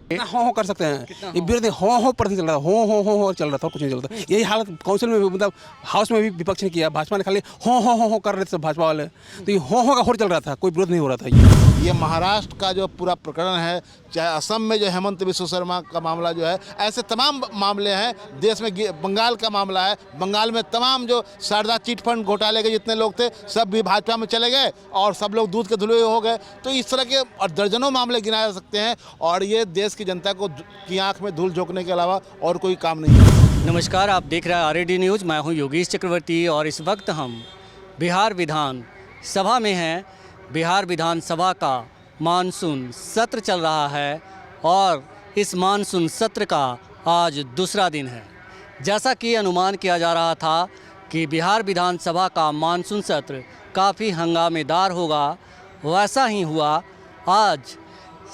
हो कर सकते हैं। ये विरोधी हो पर नहीं चल रहा, हो चल रहा था, कुछ नहीं चलता। यही हालत काउंसिल में भी, मतलब हाउस में भी विपक्ष ने किया, भाजपा ने खाली हो कर रहे थे सब भाजपा वाले। तो ये हो का होड़ चल रहा था, कोई विरोध नहीं हो रहा था। ये महाराष्ट्र का जो पूरा प्रकरण है, चाहे असम में जो हेमंत बिस्व शर्मा का मामला जो है, ऐसे तमाम मामले हैं। देश में बंगाल का मामला है, बंगाल में तमाम जो शारदा चिट फंड घोटाले के जितने लोग थे सब भी भाजपा में चले गए और सब लोग दूध के धुले हो गए। तो इस तरह के और दर्जनों मामले गिनाए जा सकते हैं और ये देश की जनता को की आंख में धूल झोंकने के अलावा और कोई काम नहीं है। नमस्कार, आप देख रहे हैं आरएडी न्यूज़। मैं हूं योगेश चक्रवर्ती और इस वक्त हम बिहार विधान सभा में हैं। बिहार विधान सभा का मानसून सत्र चल रहा है और इस मानसून सत्र का आज दूसरा दिन है। जैसा कि अनुमान किया जा रहा था कि बिहार विधान सभा का मानसून सत्र काफ़ी हंगामेदार होगा, वैसा ही हुआ। आज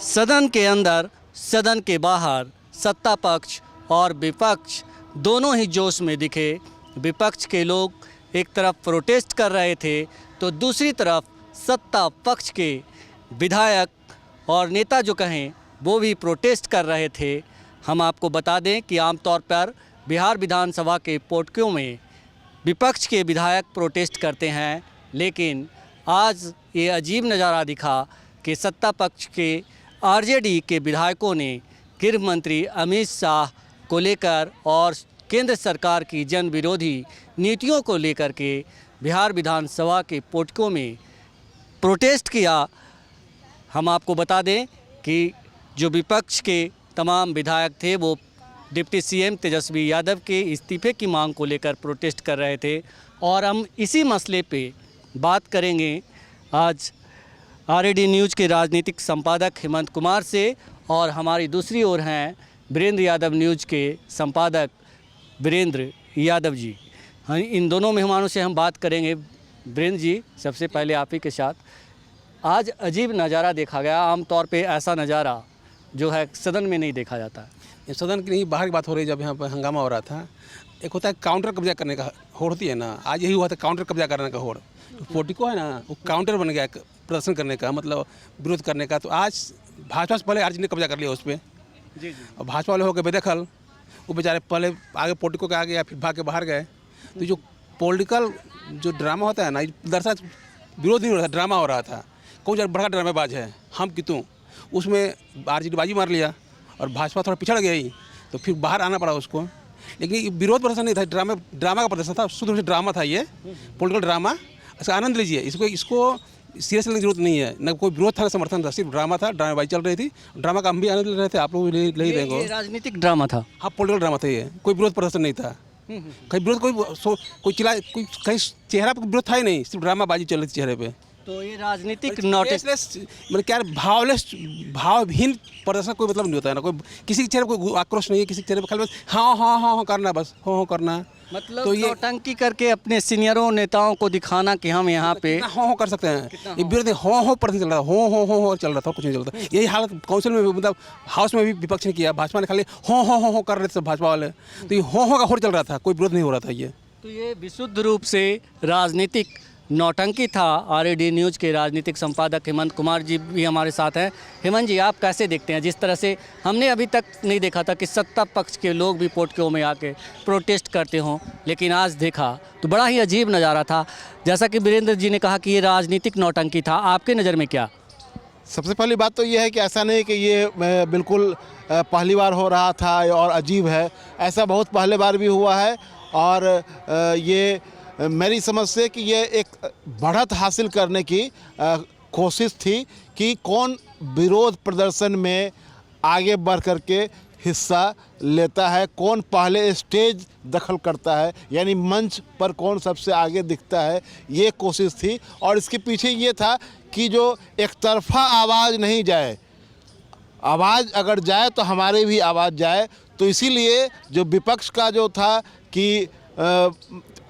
सदन के अंदर, सदन के बाहर सत्ता पक्ष और विपक्ष दोनों ही जोश में दिखे। विपक्ष के लोग एक तरफ प्रोटेस्ट कर रहे थे तो दूसरी तरफ सत्ता पक्ष के विधायक और नेता जो कहें वो भी प्रोटेस्ट कर रहे थे। हम आपको बता दें कि आमतौर पर बिहार विधानसभा के पोटकियों में विपक्ष के विधायक प्रोटेस्ट करते हैं, लेकिन आज ये अजीब नज़ारा दिखा कि सत्ता पक्ष के आरजेडी के विधायकों ने गृह मंत्री अमित शाह को लेकर और केंद्र सरकार की जन विरोधी नीतियों को लेकर के बिहार विधानसभा के पोटकों में प्रोटेस्ट किया। हम आपको बता दें कि जो विपक्ष के तमाम विधायक थे वो डिप्टी सीएम तेजस्वी यादव के इस्तीफे की मांग को लेकर प्रोटेस्ट कर रहे थे और हम इसी मसले पे बात करेंगे आज आरएडी न्यूज़ के राजनीतिक संपादक हेमंत कुमार से और हमारी दूसरी ओर हैं वीरेंद्र यादव न्यूज़ के संपादक वीरेंद्र यादव जी। हाँ, इन दोनों मेहमानों से हम बात करेंगे। वीरेंद्र जी, सबसे पहले आप ही के साथ, आज अजीब नज़ारा देखा गया। आमतौर पे ऐसा नज़ारा जो है सदन में नहीं देखा जाता। ये सदन की नहीं, बाहर की बात हो रही है। जब यहाँ पर हंगामा हो रहा था, एक होता है काउंटर कब्जा करने का होड़ होती है ना, आज यही हुआ था, काउंटर कब्जा करने का होड़। पोर्टिको है ना, वो काउंटर बन गया प्रदर्शन करने का, मतलब विरोध करने का। तो आज भाजपा से पहले आरजेडी ने कब्जा कर लिया उस पर जी। और भाजपा वाले हो गए बेदखल। वो बेचारे पहले आगे पोर्टिको के आगे या फिर भाग के बाहर गए। तो जो पॉलिटिकल जो ड्रामा होता है ना, दरअसल विरोध नहीं हो रहा था, ड्रामा हो रहा था। कौन सा बड़ा ड्रामेबाज है हम कि तू, उसमें आरजेडी बाजी मार लिया और भाजपा थोड़ा पिछड़ गई, तो फिर बाहर आना पड़ा उसको। लेकिन ये विरोध प्रदर्शन नहीं था, ड्रामा का प्रदर्शन था, शुद्ध रूप से ड्रामा था ये, पॉलिटिकल ड्रामा। इसका आनंद लीजिए, इसको सीरियस लेने की जरूरत नहीं है, न कोई विरोध था न समर्थन था, सिर्फ ड्रामा था, ड्रामेबाजी चल रही थी। ड्रामा का हम भी आनंद ले रहे थे, आप लोग ले ही रहे हो। राजनीतिक ड्रामा था। हाँ, पॉलिटिकल ड्रामा था ये, कोई विरोध प्रदर्शन नहीं था। कहीं विरोध कोई चिल्ला, कोई कहीं चेहरा पर विरोध था ही नहीं, सिर्फ ड्रामाबाजी चल रही थी चेहरे पे। तो ये राजनीतिक नोटिस, मतलब क्या भावहीन प्रदर्शन कोई मतलब नहीं होता है ना। कोई किसी के चेहरे पर कोई आक्रोश नहीं है, किसी के चेहरे पर खाली बस हाँ करना, बस हो करना। मतलब तो ये नौटंकी करके अपने सीनियरों नेताओं को दिखाना कि हम यहाँ पे हो कर सकते हैं। ये विरोधी हो पर नहीं चल रहा, हो चल रहा था, कुछ नहीं चलता। यही हालत काउंसिल में भी, मतलब हाउस में भी विपक्ष ने किया, भाजपा ने खाली हो कर रहे थे सब भाजपा वाले। तो ये हो का होड़ चल रहा था, कोई विरोध नहीं हो रहा था ये। तो ये विशुद्ध रूप से राजनीतिक नौटंकी था। आरएडी न्यूज़ के राजनीतिक संपादक हेमंत कुमार जी भी हमारे साथ हैं। हेमंत जी, आप कैसे देखते हैं, जिस तरह से हमने अभी तक नहीं देखा था कि सत्ता पक्ष के लोग भी पोटकियों में आके प्रोटेस्ट करते हों, लेकिन आज देखा तो बड़ा ही अजीब नज़ारा था। जैसा कि वीरेंद्र जी ने कहा कि ये राजनीतिक नौटंकी था, आपके नज़र में क्या? सबसे पहली बात तो ये है कि ऐसा नहीं कि ये बिल्कुल पहली बार हो रहा था और अजीब है, ऐसा बहुत पहले बार भी हुआ है। और ये मेरी समझ से कि ये एक बढ़त हासिल करने की कोशिश थी कि कौन विरोध प्रदर्शन में आगे बढ़ करके हिस्सा लेता है, कौन पहले स्टेज दखल करता है, यानी मंच पर कौन सबसे आगे दिखता है, ये कोशिश थी। और इसके पीछे ये था कि जो एक तरफा आवाज़ नहीं जाए, आवाज़ अगर जाए तो हमारे भी आवाज़ जाए। तो इसीलिए जो विपक्ष का जो था कि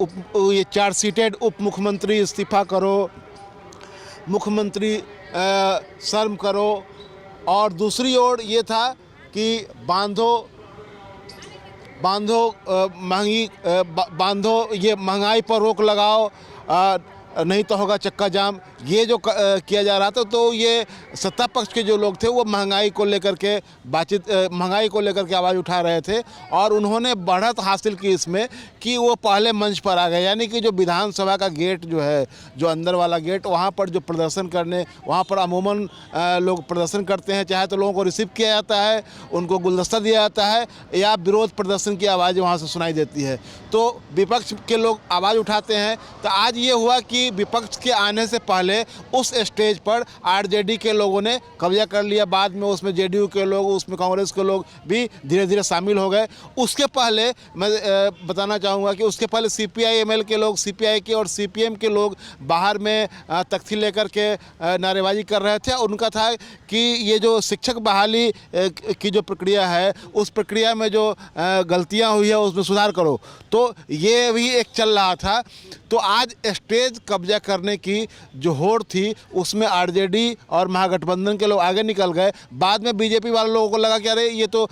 ये 4 सीटेड उप मुख्यमंत्री इस्तीफा करो, मुख्यमंत्री शर्म करो, और दूसरी ओर ये था कि बांधो ये महंगाई पर रोक लगाओ, नहीं तो होगा चक्का जाम, ये जो किया जा रहा था। तो ये सत्ता पक्ष के जो लोग थे वो महंगाई को लेकर के महंगाई को लेकर के आवाज़ उठा रहे थे और उन्होंने बढ़त हासिल की इसमें कि वो पहले मंच पर आ गए। यानी कि जो विधानसभा का गेट जो है, जो अंदर वाला गेट, वहाँ पर जो प्रदर्शन करने, वहाँ पर अमूमन लोग प्रदर्शन करते हैं, चाहे तो लोगों को रिसीव किया जाता है, उनको गुलदस्ता दिया जाता है या विरोध प्रदर्शन की आवाज़ वहाँ से सुनाई देती है। तो विपक्ष के लोग आवाज़ उठाते हैं। तो आज ये हुआ कि विपक्ष के आने से पहले उस स्टेज पर आरजेडी के लोगों ने कब्जा कर लिया, बाद में उसमें जेडीयू के लोग, उसमें कांग्रेस के लोग भी धीरे धीरे शामिल हो गए। उसके पहले मैं बताना चाहूँगा कि उसके पहले CPI-ML के लोग, CPI के और CPM के लोग बाहर में तख्ती लेकर के नारेबाजी कर रहे थे। और उनका था कि ये जो शिक्षक बहाली की जो प्रक्रिया है, उस प्रक्रिया में जो गलतियाँ हुई है उसमें सुधार करो। तो ये भी एक चल रहा था। तो आज स्टेज कब्जा करने की जो होड़ थी उसमें आरजेडी और महागठबंधन के लोग आगे निकल गए। बाद में बीजेपी वाले लोगों को लगा कि अरे ये तो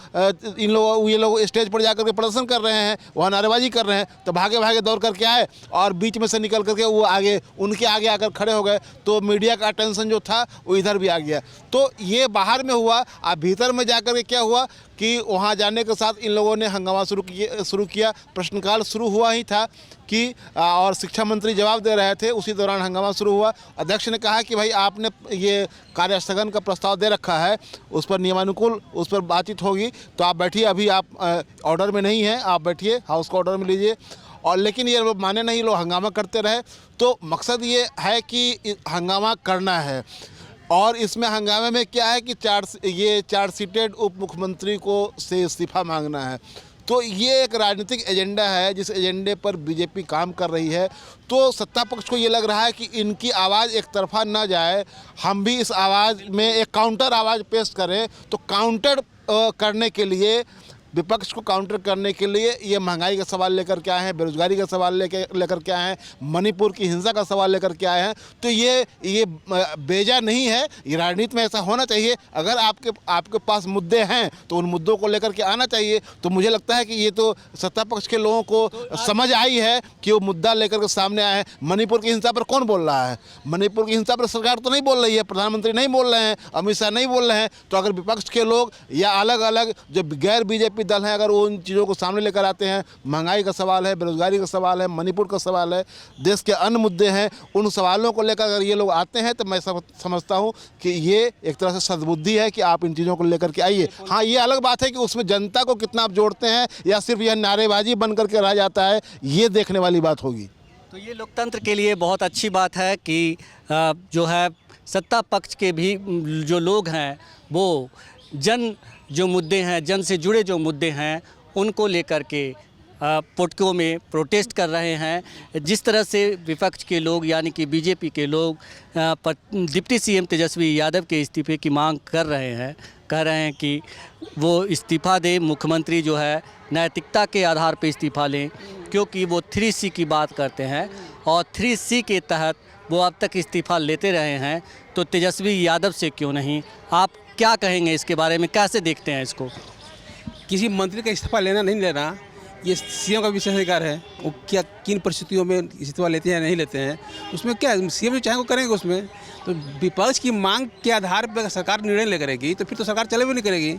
ये लोग स्टेज पर जाकर के प्रदर्शन कर रहे हैं, वहाँ नारेबाजी कर रहे हैं, तो भागे भागे दौड़ करके आए और बीच में से निकल करके वो आगे, उनके आगे आकर खड़े हो गए। तो मीडिया का अटेंशन जो था वो इधर भी आ गया। तो ये बाहर में हुआ। अब भीतर में जाकर के क्या हुआ कि वहाँ जाने के साथ इन लोगों ने हंगामा शुरू किया। प्रश्नकाल शुरू हुआ ही था कि और शिक्षा मंत्री जवाब दे रहे थे, उसी दौरान हंगामा शुरू हुआ। अध्यक्ष ने कहा कि भाई आपने ये कार्यस्थगन का प्रस्ताव दे रखा है, उस पर नियमानुकूल उस पर बातचीत होगी, तो आप बैठिए, अभी आप ऑर्डर में नहीं हैं, आप बैठिए, हाउस को ऑर्डर में लीजिए। और लेकिन ये लोग माने नहीं, लोग हंगामा करते रहे। तो मकसद ये है कि हंगामा करना है। और इसमें हंगामे में क्या है कि चार सीटेड उप मुख्यमंत्री को से इस्तीफा मांगना है। तो ये एक राजनीतिक एजेंडा है, जिस एजेंडे पर बीजेपी काम कर रही है। तो सत्ता पक्ष को ये लग रहा है कि इनकी आवाज़ एक तरफा ना जाए, हम भी इस आवाज़ में एक काउंटर आवाज़ पेश करें। तो काउंटर करने के लिए, विपक्ष को काउंटर करने के लिए ये महंगाई का सवाल लेकर के आए हैं, बेरोजगारी का सवाल लेकर के आए हैं, मणिपुर की हिंसा का सवाल लेकर के आए हैं। तो ये बेजा नहीं है, ये राजनीति में ऐसा होना चाहिए। अगर आपके पास मुद्दे हैं तो उन मुद्दों को लेकर के आना चाहिए। तो मुझे लगता है कि ये तो सत्ता पक्ष के लोगों को समझ आई है कि वो मुद्दा लेकर के सामने आए हैं। मणिपुर की हिंसा पर कौन बोल रहा है? मणिपुर की हिंसा पर सरकार तो नहीं बोल रही है, प्रधानमंत्री नहीं बोल रहे हैं, अमित शाह नहीं बोल रहे हैं। तो अगर विपक्ष के लोग या अलग अलग जो गैर बीजेपी दल हैं, अगर वो उन चीज़ों को सामने लेकर आते हैं, महंगाई का सवाल है, बेरोजगारी का सवाल है, मणिपुर का सवाल है, देश के अन्य मुद्दे हैं, उन सवालों को लेकर अगर ये लोग आते हैं तो मैं समझता हूँ कि ये एक तरह से सद्बुद्धि है कि आप इन चीज़ों को लेकर के आइए। हाँ, ये अलग बात है कि उसमें जनता को कितना आप जोड़ते हैं या सिर्फ यह नारेबाजी बन करके रह जाता है, ये देखने वाली बात होगी। तो ये लोकतंत्र के लिए बहुत अच्छी बात है कि जो है सत्ता पक्ष के भी जो लोग हैं वो जो मुद्दे हैं, जन से जुड़े जो मुद्दे हैं, उनको लेकर के पोटकों में प्रोटेस्ट कर रहे हैं। जिस तरह से विपक्ष के लोग यानी कि बीजेपी के लोग डिप्टी सीएम तेजस्वी यादव के इस्तीफे की मांग कर रहे हैं, कह रहे हैं कि वो इस्तीफा दे, मुख्यमंत्री जो है नैतिकता के आधार पर इस्तीफा लें, क्योंकि वो 3C की बात करते हैं और 3C के तहत वो अब तक इस्तीफा लेते रहे हैं। तो तेजस्वी यादव से क्यों नहीं? आप क्या कहेंगे इसके बारे में, कैसे देखते हैं इसको? किसी मंत्री का इस्तीफा लेना नहीं लेना ये सीएम का विशेषाधिकार है। वो क्या किन परिस्थितियों में इस्तीफा लेते हैं या नहीं लेते हैं, उसमें क्या सीएम जो चाहे वो करेंगे उसमें। तो विपक्ष की मांग के आधार पर सरकार निर्णय ले करेगी तो फिर तो सरकार चले भी नहीं करेगी।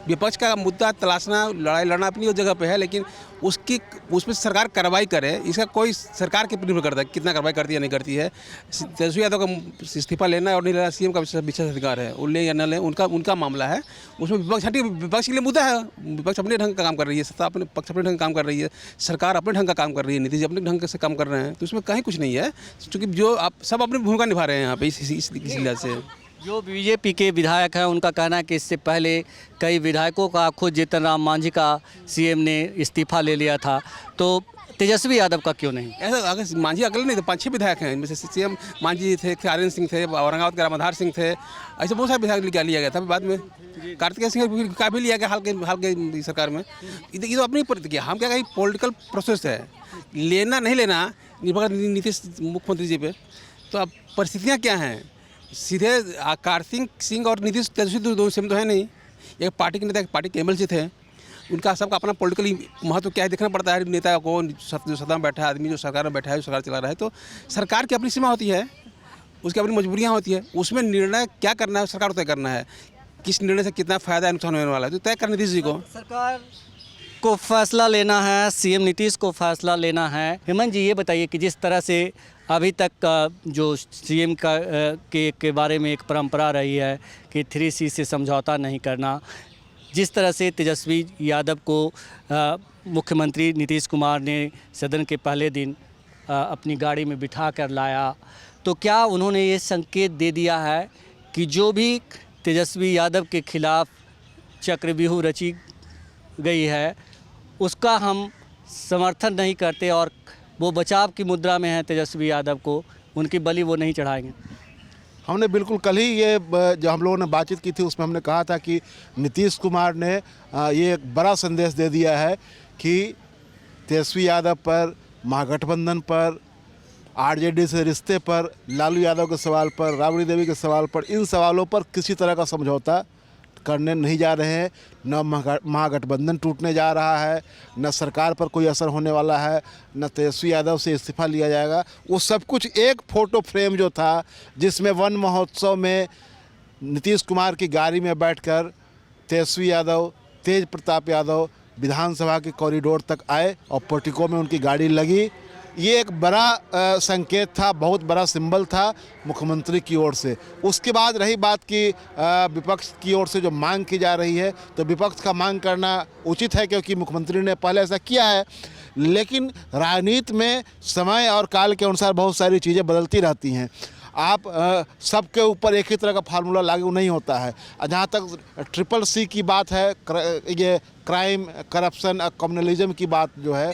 विपक्ष का मुद्दा तलाशना, लड़ाई लड़ना अपनी जगह पे है, लेकिन उसमें सरकार कार्रवाई करे, इसका कोई सरकार के ऊपर निर्भर करता है कितना कार्रवाई करती है या नहीं करती है। तेजस्वी यादव का इस्तीफा लेना और नहीं लेना सीएम का विशेषाधिकार है, वो ले या न ले उनका मामला है। उसमें विपक्ष के लिए मुद्दा है, विपक्ष अपने ढंग का काम कर रही है, सत्ता अपने पक्ष अपने ढंग का काम कर रही है, सरकार अपने ढंग का काम कर रही है, नीतीश जी अपने ढंग से काम कर रहे हैं। तो उसमें कहीं कुछ नहीं है, क्योंकि जो आप सब अपनी भूमिका निभा रहे हैं यहाँ पे इस लिहाज से। जो बीजेपी के विधायक हैं उनका कहना है कि इससे पहले कई विधायकों का, खुद जीतन राम मांझी का सीएम ने इस्तीफा ले लिया था, तो तेजस्वी यादव का क्यों नहीं? ऐसा अगर मांझी अकेले नहीं थे, 5-6 विधायक हैं, इनमें से सीएम मांझी थे, आर्यन सिंह थे, औरंगाबाद के रामाधार सिंह थे, ऐसे बहुत सारे विधायक लिया गया था। बाद में कार्तिकेय सिंह का भी लिया गया हाल के सरकार में। ये तो अपनी प्रतिक्रिया, हम क्या कहीं पॉलिटिकल प्रोसेस है, लेना नहीं लेना निर्भर नीतीश मुख्यमंत्री जी पे। तो अब परिस्थितियाँ क्या हैं, सीधे कार्तिक सिंह और नीतीश तेजस्वी दोनों सेम तो है नहीं। एक पार्टी के नेता, एक पार्टी के एमएलसी थे, उनका सबका अपना पॉलिटिकली महत्व क्या है देखना पड़ता है। नेता को जो सत्ता में बैठा है आदमी, जो सरकार में बैठा है, जो सरकार चला रहा है, तो सरकार की अपनी सीमा होती है, उसकी अपनी मजबूरियाँ होती है। उसमें निर्णय क्या करना है सरकार को तय करना है, किस निर्णय से कितना फ़ायदा नुकसान होने वाला है, तो तय करना नीतीश जी को। सरकार को फैसला लेना है, सीएम नीतीश को फैसला लेना है। हेमंत जी ये बताइए कि जिस तरह से अभी तक का जो सीएम का के बारे में एक परंपरा रही है कि 3C से समझौता नहीं करना, जिस तरह से तेजस्वी यादव को मुख्यमंत्री नीतीश कुमार ने सदन के पहले दिन अपनी गाड़ी में बिठा कर लाया, तो क्या उन्होंने ये संकेत दे दिया है कि जो भी तेजस्वी यादव के खिलाफ चक्रव्यूह रची गई है उसका हम समर्थन नहीं करते और वो बचाव की मुद्रा में है तेजस्वी यादव को, उनकी बलि वो नहीं चढ़ाएंगे? हमने बिल्कुल कल ही ये जो हम लोगों ने बातचीत की थी उसमें हमने कहा था कि नीतीश कुमार ने ये एक बड़ा संदेश दे दिया है कि तेजस्वी यादव पर, महागठबंधन पर, आरजेडी से रिश्ते पर, लालू यादव के सवाल पर, राबड़ी देवी के सवाल पर, इन सवालों पर किसी तरह का समझौता करने नहीं जा रहे हैं। न महागठबंधन टूटने जा रहा है, न सरकार पर कोई असर होने वाला है, न तेजस्वी यादव से इस्तीफा लिया जाएगा। वो सब कुछ एक फ़ोटो फ्रेम जो था जिसमें वन महोत्सव में नीतीश कुमार की गाड़ी में बैठकर तेजस्वी यादव, तेज प्रताप यादव विधानसभा के कॉरिडोर तक आए और पोर्टिको में उनकी गाड़ी लगी, ये एक बड़ा संकेत था, बहुत बड़ा सिंबल था मुख्यमंत्री की ओर से। उसके बाद रही बात कि विपक्ष की ओर से जो मांग की जा रही है, तो विपक्ष का मांग करना उचित है क्योंकि मुख्यमंत्री ने पहले ऐसा किया है। लेकिन राजनीति में समय और काल के अनुसार बहुत सारी चीज़ें बदलती रहती हैं। आप सबके ऊपर एक ही तरह का फार्मूला लागू नहीं होता है। जहाँ तक CCC की बात है, ये क्राइम, करप्शन और कम्युनलिज्म की बात जो है,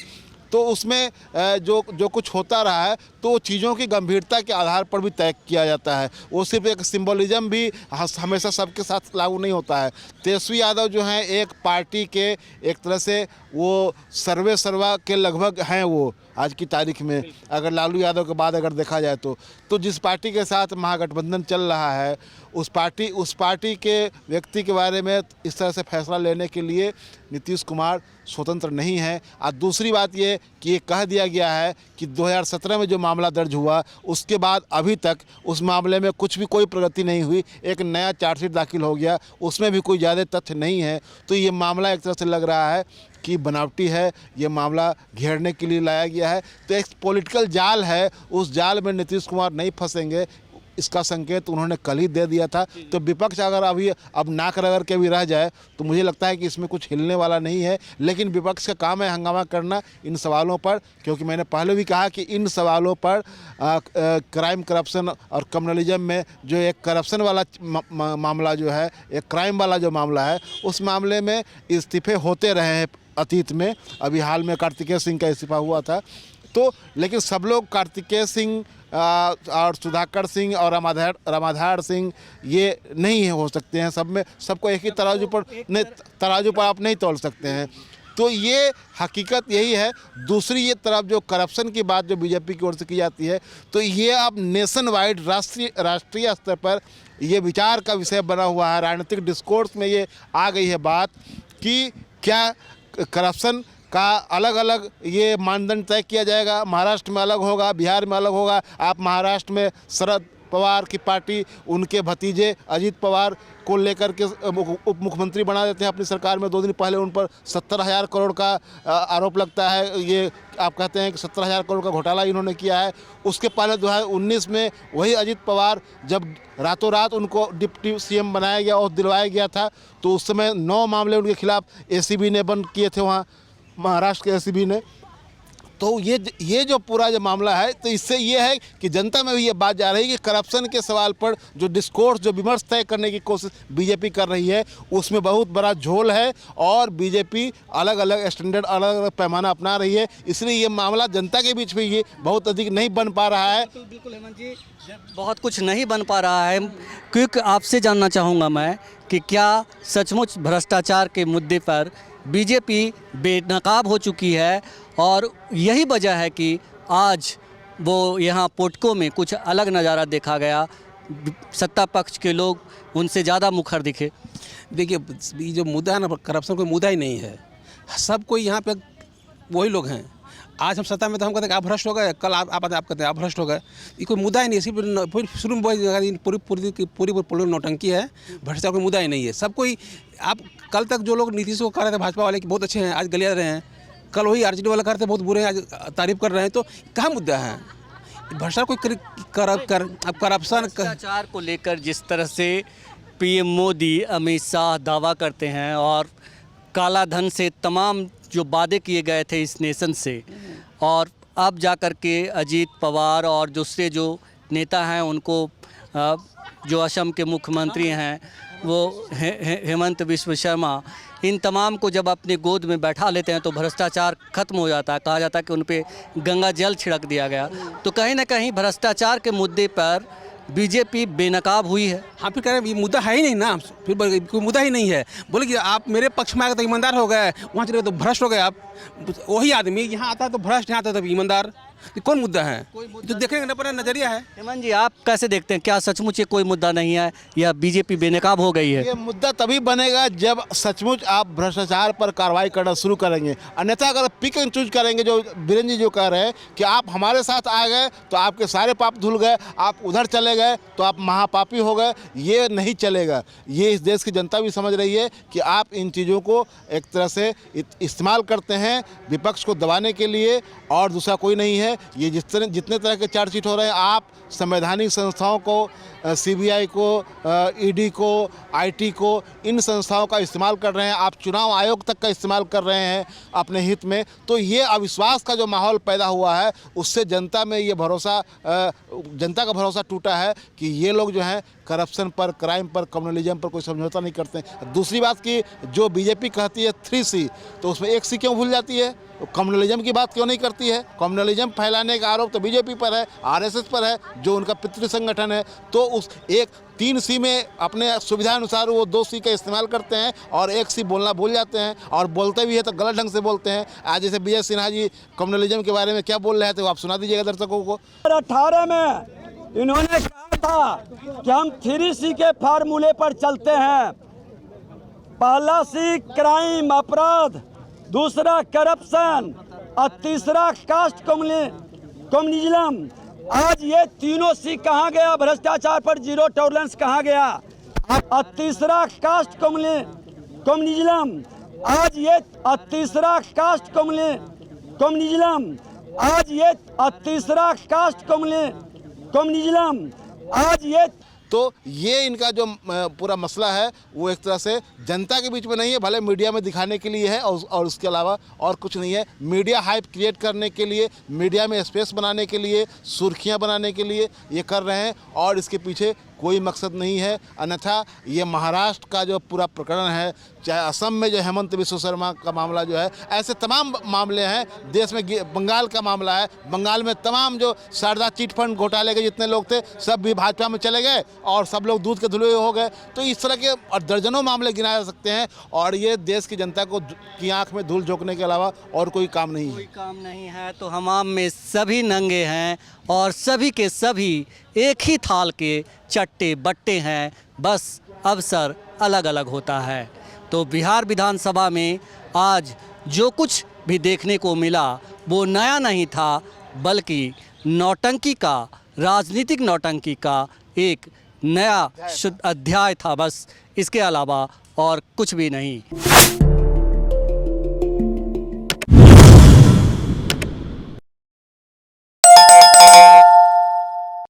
तो उसमें जो कुछ होता रहा है तो चीज़ों की गंभीरता के आधार पर भी तय किया जाता है। वो सिर्फ एक सिंबलिज्म भी हमेशा सबके साथ लागू नहीं होता है। तेजस्वी यादव जो हैं एक पार्टी के एक तरह से वो सर्वे सर्वा के लगभग हैं वो आज की तारीख में, अगर लालू यादव के बाद अगर देखा जाए तो जिस पार्टी के साथ महागठबंधन चल रहा है उस पार्टी के व्यक्ति के बारे में इस तरह से फैसला लेने के लिए नीतीश कुमार स्वतंत्र नहीं है। और दूसरी बात ये कि ये कह दिया गया है कि 2017 में जो मामला दर्ज हुआ उसके बाद अभी तक उस मामले में कुछ भी कोई प्रगति नहीं हुई। एक नया चार्जशीट दाखिल हो गया, उसमें भी कोई ज़्यादा तथ्य नहीं है। तो ये मामला एक तरह से लग रहा है कि बनावटी है, ये मामला घेरने के लिए लाया गया है। तो एक पॉलिटिकल जाल है, उस जाल में नीतीश कुमार नहीं फंसेंगे, इसका संकेत उन्होंने कल ही दे दिया था। तो विपक्ष अगर अब नाक रगड़ के भी रह जाए तो मुझे लगता है कि इसमें कुछ हिलने वाला नहीं है। लेकिन विपक्ष का काम है हंगामा करना इन सवालों पर, क्योंकि मैंने पहले भी कहा कि इन सवालों पर क्राइम, करप्शन और कम्युनलिज्म में जो एक करप्शन वाला मामला जो है, एक क्राइम वाला जो मामला है, उस मामले में इस्तीफे होते रहे हैं अतीत में। अभी हाल में कार्तिकेय सिंह का इस्तीफा हुआ था। तो लेकिन सब लोग कार्तिकेय सिंह और सुधाकर सिंह और रामाधार सिंह ये नहीं हो सकते हैं। सबको एक ही तराजू पर आप नहीं तोल सकते हैं। तो ये हकीकत यही है। दूसरी ये तरफ जो करप्शन की बात जो बीजेपी की ओर से की जाती है, तो ये अब नेशन वाइड राष्ट्रीय स्तर पर ये विचार का विषय बना हुआ है। राजनीतिक डिस्कोर्स में ये आ गई है बात कि क्या करप्शन का अलग अलग ये मानदंड तय किया जाएगा। महाराष्ट्र में अलग होगा, बिहार में अलग होगा। आप महाराष्ट्र में शरद पवार की पार्टी उनके भतीजे अजीत पवार को लेकर के उप मुख्यमंत्री बना देते हैं अपनी सरकार में। 2 दिन पहले उन पर 70,000 करोड़ का आरोप लगता है। ये आप कहते हैं कि 70,000 करोड़ का घोटाला इन्होंने किया है। उसके पहले 2019 में वही अजीत पवार जब रातों रात उनको डिप्टी सीएम बनाया गया और दिलवाया गया था, तो उस समय 9 मामले उनके खिलाफ एसीबी ने बंद किए थे, वहाँ महाराष्ट्र के एसीबी ने। तो ये जो पूरा जो मामला है, तो इससे ये है कि जनता में भी ये बात जा रही है कि करप्शन के सवाल पर जो डिस्कोर्स, जो विमर्श तय करने की कोशिश बीजेपी कर रही है, उसमें बहुत बड़ा झोल है और बीजेपी अलग अलग स्टैंडर्ड, अलग अलग पैमाना अपना रही है। इसलिए ये मामला जनता के बीच में ये बहुत अधिक नहीं बन पा रहा है। बिल्कुल हेमंत जी, बहुत कुछ नहीं बन पा रहा है। क्योंकि आपसे जानना चाहूँगा मैं कि क्या सचमुच भ्रष्टाचार के मुद्दे पर बीजेपी बेनकाब हो चुकी है और यही वजह है कि आज वो यहाँ पोटको में कुछ अलग नज़ारा देखा गया, सत्ता पक्ष के लोग उनसे ज़्यादा मुखर दिखे। देखिए, ये जो मुद्दा है ना, करप्शन कोई मुद्दा ही नहीं है। सब कोई यहाँ पे वही लोग हैं। आज हम सत्ता में तो हम कहते हैं कि आप भ्रष्ट हो गए, कल आप कहते हैं आप भ्रष्ट हो गए। ये कोई मुद्दा ही नहीं है, सिर्फ शुरू में पूरी नौटंकी है, भ्रष्टाचार कोई मुद्दा ही नहीं है। सब कोई आप कल तक जो लोग नीतीश को कह रहे थे भाजपा वाले कि बहुत अच्छे हैं, आज गलिया रहे हैं। कल वही आरजेडी वाला करते बहुत बुरे हैं, आज तारीफ कर रहे हैं। तो कहाँ मुद्दा है? भ्रष्टाचार कोई करप्शन भ्रष्टाचार को लेकर जिस तरह से पीएम मोदी, अमित शाह दावा करते हैं और काला धन से तमाम जो वादे किए गए थे इस नेशन से, और अब जा कर के अजीत पवार और दूसरे जो नेता हैं उनको जो असम के मुख्यमंत्री हैं वो हेमंत बिस्वा शर्मा, इन तमाम को जब अपने गोद में बैठा लेते हैं तो भ्रष्टाचार खत्म हो जाता है। कहा जाता है कि उन पे गंगा जल छिड़क दिया गया। तो कहीं ना कहीं भ्रष्टाचार के मुद्दे पर बीजेपी बेनकाब हुई है। हाँ, फिर कह रहे हैं ये मुद्दा है ही नहीं ना, फिर कोई मुद्दा ही नहीं है। बोले कि आप मेरे पक्ष में आए तो ईमानदार हो गए, वहाँ चले तो भ्रष्ट हो गए। आप वही आदमी यहाँ आता है तो भ्रष्ट, यहाँ आता है तो ईमानदार। ये कौन मुद्दा है? जो देखने का अपना नजरिया है। हेमंत जी, आप कैसे देखते हैं? क्या सचमुच ये कोई मुद्दा नहीं है या बीजेपी बेनकाब हो गई है? ये मुद्दा तभी बनेगा जब सचमुच आप भ्रष्टाचार पर कार्रवाई करना शुरू करेंगे। अन्यथा अगर पिक एंड चूज करेंगे, जो बीरेन जी जो कह रहे हैं कि आप हमारे साथ आ गए तो आपके सारे पाप धुल गए, आप उधर चले गए तो आप महापापी हो गए, ये नहीं चलेगा। ये इस देश की जनता भी समझ रही है कि आप इन चीज़ों को एक तरह से इस्तेमाल करते हैं विपक्ष को दबाने के लिए, और दूसरा कोई नहीं है। ये जितने तरह के चार्जशीट हो रहे हैं, आप संवैधानिक संस्थाओं को, सीबीआई को, ईडी को, आईटी को, इन संस्थाओं का इस्तेमाल कर रहे हैं। आप चुनाव आयोग तक का इस्तेमाल कर रहे हैं अपने हित में। तो ये अविश्वास का जो माहौल पैदा हुआ है, उससे जनता में ये भरोसा, जनता का भरोसा टूटा है कि ये लोग जो हैं करप्शन पर, क्राइम पर, कम्युनलिज्म पर कोई समझौता नहीं करते। दूसरी बात कि जो बीजेपी कहती है 3C, तो उसमें 1C क्यों भूल जाती है? कम्युनलिज्म की बात क्यों नहीं करती है? कम्युनलिज्म फैलाने का आरोप तो बीजेपी पर है, आरएसएस पर है, जो उनका पितृ संगठन है। तो उस 3C में अपने सुविधा अनुसार वो 2C का इस्तेमाल करते हैं और 1C बोलना भूल जाते हैं, और बोलते भी है तो गलत ढंग से बोलते हैं। आज जैसे विजय सिन्हा जी कम्युनलिज्म के बारे में क्या बोल रहे थे, वो आप सुना दीजिएगा दर्शकों को। 2018 में इन्होंने कहा था कि हम 3C के फार्मूले पर चलते हैं। पहला C क्राइम, अपराध, दूसरा करप्शन और तीसरा कास्ट कम्युनिज्म। आज ये तीनों C कहाँ गया? भ्रष्टाचार पर जीरो टॉलरेंस कहाँ गया? और तीसरा कास्ट कम्युनिज्म। आज ये तीसरा कास्ट कम्युनिज्म। आज ये तीसरा कास्ट कम्युनिज्म। आज ये तो ये इनका जो पूरा मसला है वो एक तरह से जनता के बीच में नहीं है, भले मीडिया में दिखाने के लिए है और उसके अलावा और कुछ नहीं है। मीडिया हाइप क्रिएट करने के लिए, मीडिया में स्पेस बनाने के लिए, सुर्खियां बनाने के लिए ये कर रहे हैं, और इसके पीछे कोई मकसद नहीं है। अन्यथा ये महाराष्ट्र का जो पूरा प्रकरण है, चाहे असम में जो हेमंत बिस्वा शर्मा का मामला जो है, ऐसे तमाम मामले हैं देश में। बंगाल का मामला है, बंगाल में तमाम जो शारदा चिट फंड घोटाले के जितने लोग थे सब भी भाजपा में चले गए और सब लोग दूध के धुले हो गए। तो इस तरह के और दर्जनों मामले गिनाए जा सकते हैं, और ये देश की जनता को की आंख में धूल झोंकने के अलावा और कोई काम नहीं है। कोई काम नहीं है तो हमाम में सभी नंगे हैं और सभी के सभी एक ही थाल के चट्टे बट्टे हैं, बस अवसर अलग अलग होता है। तो बिहार विधानसभा में आज जो कुछ भी देखने को मिला वो नया नहीं था, बल्कि नौटंकी का, राजनीतिक नौटंकी का एक नया शुद्ध अध्याय था, बस इसके अलावा और कुछ भी नहीं।